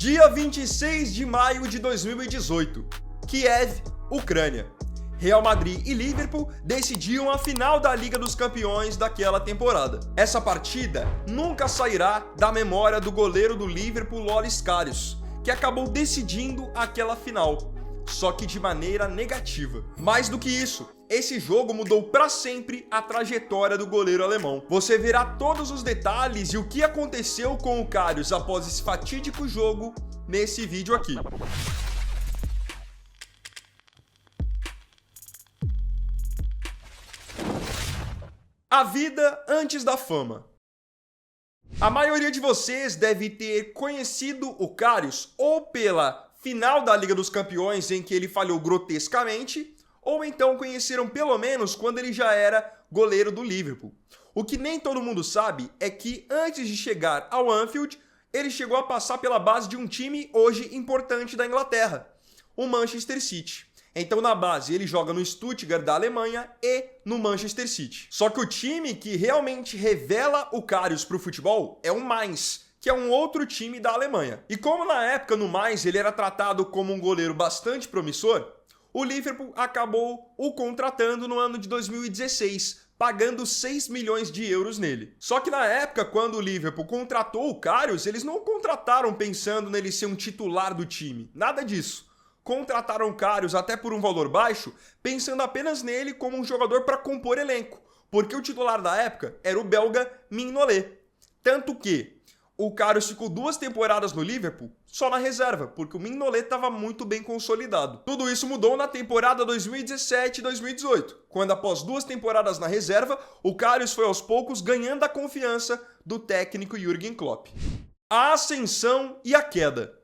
Dia 26 de maio de 2018, Kiev, Ucrânia. Real Madrid e Liverpool decidiam a final da Liga dos Campeões daquela temporada. Essa partida nunca sairá da memória do goleiro do Liverpool, Loris Karius, que acabou decidindo aquela final, só que de maneira negativa. Mais do que isso, esse jogo mudou para sempre a trajetória do goleiro alemão. Você verá todos os detalhes e o que aconteceu com o Karius após esse fatídico jogo nesse vídeo aqui. A vida antes da fama. A maioria de vocês deve ter conhecido o Karius ou pela final da Liga dos Campeões em que ele falhou grotescamente, ou então conheceram pelo menos quando ele já era goleiro do Liverpool. O que nem todo mundo sabe é que antes de chegar ao Anfield, ele chegou a passar pela base de um time hoje importante da Inglaterra, o Manchester City. Então na base ele joga no Stuttgart da Alemanha e no Manchester City. Só que o time que realmente revela o Karius para o futebol é o Mainz, que é um outro time da Alemanha. E como na época no Mainz ele era tratado como um goleiro bastante promissor, o Liverpool acabou o contratando no ano de 2016, pagando 6 milhões de euros nele. Só que na época, quando o Liverpool contratou o Karius, eles não o contrataram pensando nele ser um titular do time. Nada disso. Contrataram o Karius até por um valor baixo, pensando apenas nele como um jogador para compor elenco, porque o titular da época era o belga Mignolet. Tanto que o Karius ficou 2 temporadas no Liverpool só na reserva, porque o Mignolet estava muito bem consolidado. Tudo isso mudou na temporada 2017-2018, quando após 2 temporadas na reserva, o Karius foi aos poucos ganhando a confiança do técnico Jürgen Klopp. A ascensão e a queda.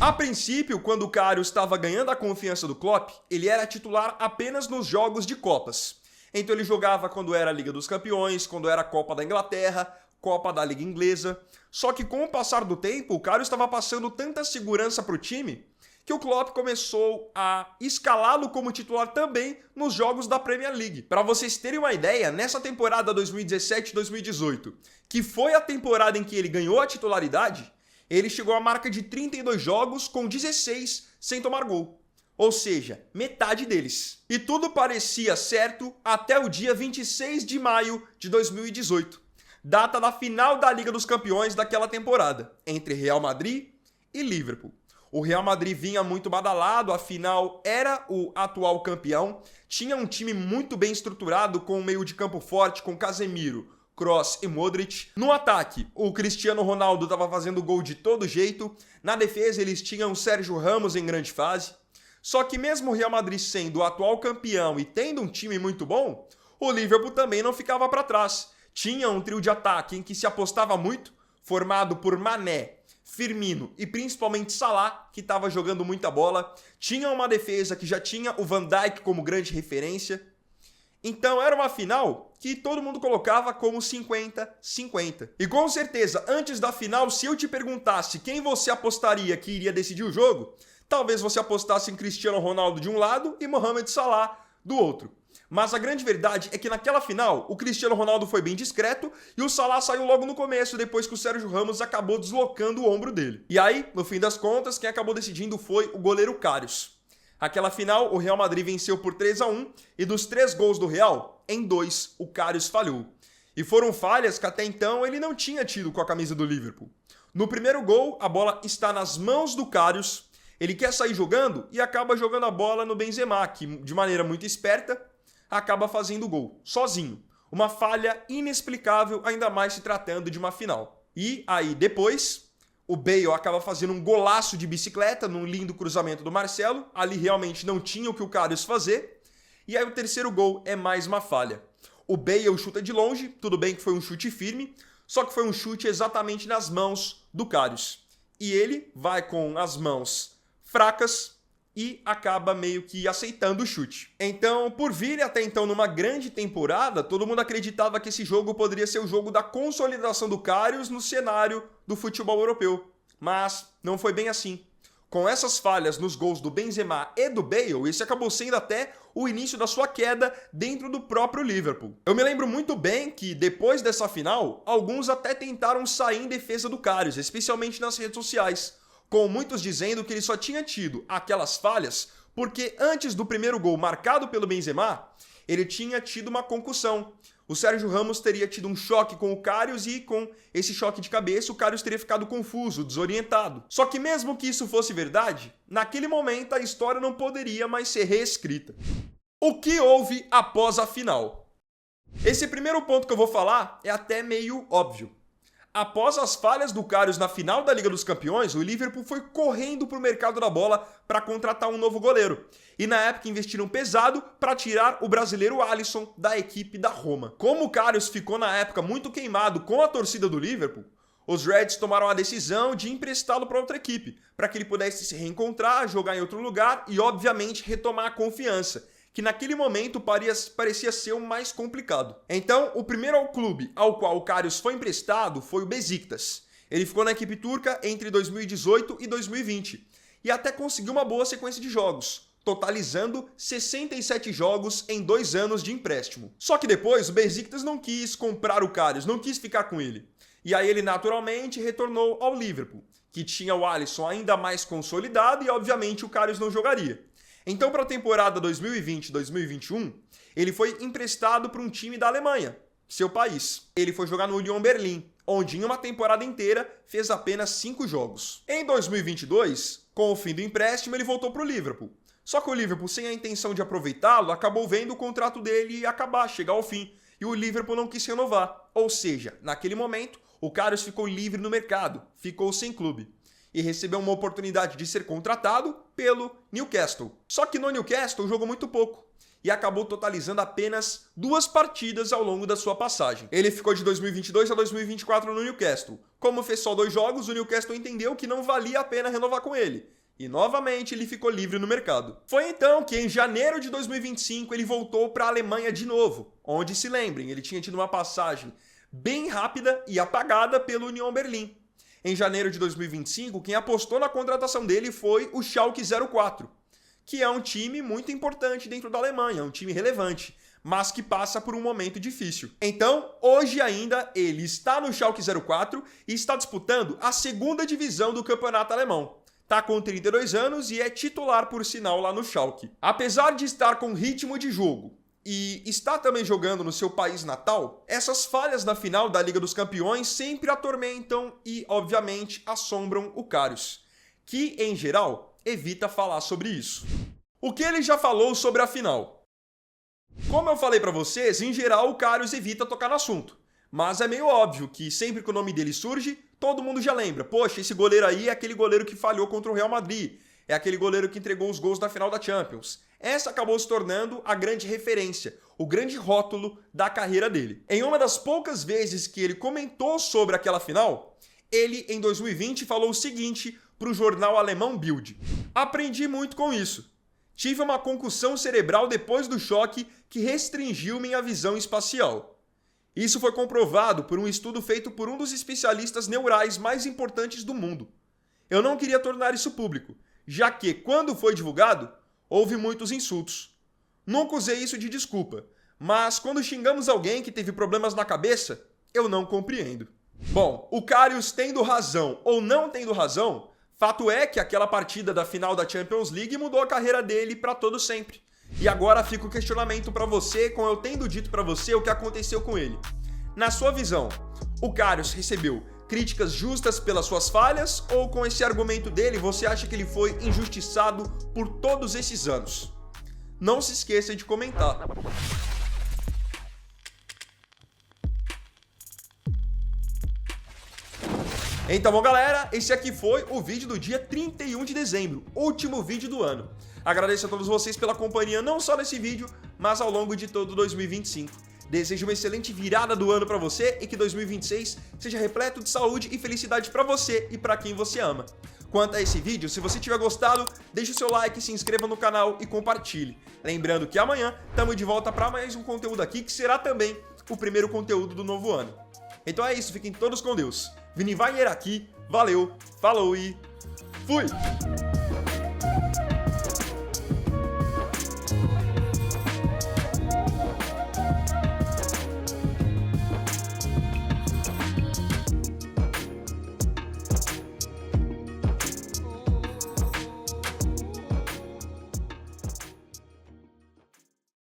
A princípio, quando o Karius estava ganhando a confiança do Klopp, ele era titular apenas nos jogos de Copas. Então ele jogava quando era a Liga dos Campeões, quando era a Copa da Inglaterra, Copa da Liga Inglesa. Só que com o passar do tempo, o Karius estava passando tanta segurança para o time que o Klopp começou a escalá-lo como titular também nos jogos da Premier League. Para vocês terem uma ideia, nessa temporada 2017-2018, que foi a temporada em que ele ganhou a titularidade, ele chegou à marca de 32 jogos com 16 sem tomar gol. Ou seja, metade deles. E tudo parecia certo até o dia 26 de maio de 2018, data da final da Liga dos Campeões daquela temporada, entre Real Madrid e Liverpool. O Real Madrid vinha muito badalado, afinal era o atual campeão, tinha um time muito bem estruturado com um meio de campo forte com Casemiro, Kroos e Modric. No ataque, o Cristiano Ronaldo estava fazendo gol de todo jeito. Na defesa, eles tinham o Sérgio Ramos em grande fase. Só que mesmo o Real Madrid sendo o atual campeão e tendo um time muito bom, o Liverpool também não ficava para trás. Tinha um trio de ataque em que se apostava muito, formado por Mané, Firmino e principalmente Salah, que estava jogando muita bola. Tinha uma defesa que já tinha o Van Dijk como grande referência. Então era uma final que todo mundo colocava como 50-50. E com certeza, antes da final, se eu te perguntasse quem você apostaria que iria decidir o jogo, talvez você apostasse em Cristiano Ronaldo de um lado e Mohamed Salah do outro. Mas a grande verdade é que naquela final, o Cristiano Ronaldo foi bem discreto e o Salah saiu logo no começo, depois que o Sérgio Ramos acabou deslocando o ombro dele. E aí, no fim das contas, quem acabou decidindo foi o goleiro Karius. Aquela final, o Real Madrid venceu por 3-1 e dos 3 gols do Real, em 2 o Karius falhou. E foram falhas que até então ele não tinha tido com a camisa do Liverpool. No primeiro gol, a bola está nas mãos do Karius, ele quer sair jogando e acaba jogando a bola no Benzema, que de maneira muito esperta acaba fazendo o gol, sozinho. Uma falha inexplicável, ainda mais se tratando de uma final. E aí depois, o Bale acaba fazendo um golaço de bicicleta num lindo cruzamento do Marcelo. Ali realmente não tinha o que o Karius fazer. E aí o terceiro gol é mais uma falha. O Bale chuta de longe, tudo bem que foi um chute firme, só que foi um chute exatamente nas mãos do Karius. E ele vai com as mãos fracas e acaba meio que aceitando o chute. Então, por vir até então numa grande temporada, todo mundo acreditava que esse jogo poderia ser o jogo da consolidação do Karius no cenário do futebol europeu. Mas não foi bem assim. Com essas falhas nos gols do Benzema e do Bale, esse acabou sendo até o início da sua queda dentro do próprio Liverpool. Eu me lembro muito bem que depois dessa final, alguns até tentaram sair em defesa do Karius, especialmente nas redes sociais, com muitos dizendo que ele só tinha tido aquelas falhas porque antes do primeiro gol marcado pelo Benzema, ele tinha tido uma concussão. O Sérgio Ramos teria tido um choque com o Karius e com esse choque de cabeça o Karius teria ficado confuso, desorientado. Só que mesmo que isso fosse verdade, naquele momento a história não poderia mais ser reescrita. O que houve após a final? Esse primeiro ponto que eu vou falar é até meio óbvio. Após as falhas do Karius na final da Liga dos Campeões, o Liverpool foi correndo para o mercado da bola para contratar um novo goleiro. E na época investiram pesado para tirar o brasileiro Alisson da equipe da Roma. Como o Karius ficou na época muito queimado com a torcida do Liverpool, os Reds tomaram a decisão de emprestá-lo para outra equipe, para que ele pudesse se reencontrar, jogar em outro lugar e, obviamente, retomar a confiança, que naquele momento parecia ser o mais complicado. Então, o primeiro clube ao qual o Karius foi emprestado foi o Beşiktaş. Ele ficou na equipe turca entre 2018 e 2020 e até conseguiu uma boa sequência de jogos, totalizando 67 jogos em 2 anos de empréstimo. Só que depois o Beşiktaş não quis comprar o Karius, não quis ficar com ele. E aí ele naturalmente retornou ao Liverpool, que tinha o Alisson ainda mais consolidado e obviamente o Karius não jogaria. Então, para a temporada 2020-2021, ele foi emprestado para um time da Alemanha, seu país. Ele foi jogar no Union Berlin, onde em uma temporada inteira fez apenas 5 jogos. Em 2022, com o fim do empréstimo, ele voltou para o Liverpool. Só que o Liverpool, sem a intenção de aproveitá-lo, acabou vendo o contrato dele acabar, chegar ao fim. E o Liverpool não quis renovar. Ou seja, naquele momento, o Karius ficou livre no mercado, ficou sem clube. E recebeu uma oportunidade de ser contratado pelo Newcastle. Só que no Newcastle jogou muito pouco e acabou totalizando apenas 2 partidas ao longo da sua passagem. Ele ficou de 2022 a 2024 no Newcastle. Como fez só 2 jogos, o Newcastle entendeu que não valia a pena renovar com ele. E novamente ele ficou livre no mercado. Foi então que em janeiro de 2025 ele voltou para a Alemanha de novo, onde, se lembrem, ele tinha tido uma passagem bem rápida e apagada pelo Union Berlin. Em janeiro de 2025, quem apostou na contratação dele foi o Schalke 04, que é um time muito importante dentro da Alemanha, um time relevante, mas que passa por um momento difícil. Então, hoje ainda, ele está no Schalke 04 e está disputando a 2ª divisão do campeonato alemão. Está com 32 anos e é titular, por sinal, lá no Schalke. Apesar de estar com ritmo de jogo e está também jogando no seu país natal, essas falhas na final da Liga dos Campeões sempre atormentam e, obviamente, assombram o Karius, que, em geral, evita falar sobre isso. O que ele já falou sobre a final? Como eu falei pra vocês, em geral o Karius evita tocar no assunto, mas é meio óbvio que sempre que o nome dele surge, todo mundo já lembra. Poxa, esse goleiro aí é aquele goleiro que falhou contra o Real Madrid, é aquele goleiro que entregou os gols na final da Champions. Essa acabou se tornando a grande referência, o grande rótulo da carreira dele. Em uma das poucas vezes que ele comentou sobre aquela final, ele, em 2020, falou o seguinte para o jornal alemão Bild: "Aprendi muito com isso. Tive uma concussão cerebral depois do choque que restringiu minha visão espacial. Isso foi comprovado por um estudo feito por um dos especialistas neurais mais importantes do mundo. Eu não queria tornar isso público, já que, quando foi divulgado, houve muitos insultos. Nunca usei isso de desculpa, mas quando xingamos alguém que teve problemas na cabeça, eu não compreendo." Bom, o Karius tendo razão ou não tendo razão, fato é que aquela partida da final da Champions League mudou a carreira dele para todo sempre. E agora fica o questionamento para você, com eu tendo dito para você o que aconteceu com ele. Na sua visão, o Karius recebeu críticas justas pelas suas falhas, ou com esse argumento dele você acha que ele foi injustiçado por todos esses anos? Não se esqueça de comentar. Então, bom, galera, esse aqui foi o vídeo do dia 31 de dezembro, último vídeo do ano. Agradeço a todos vocês pela companhia, não só nesse vídeo, mas ao longo de todo 2025. Desejo uma excelente virada do ano para você e que 2026 seja repleto de saúde e felicidade para você e para quem você ama. Quanto a esse vídeo, se você tiver gostado, deixe o seu like, se inscreva no canal e compartilhe. Lembrando que amanhã estamos de volta para mais um conteúdo aqui, que será também o primeiro conteúdo do novo ano. Então é isso, fiquem todos com Deus. Vini Wagner aqui, valeu, falou e fui!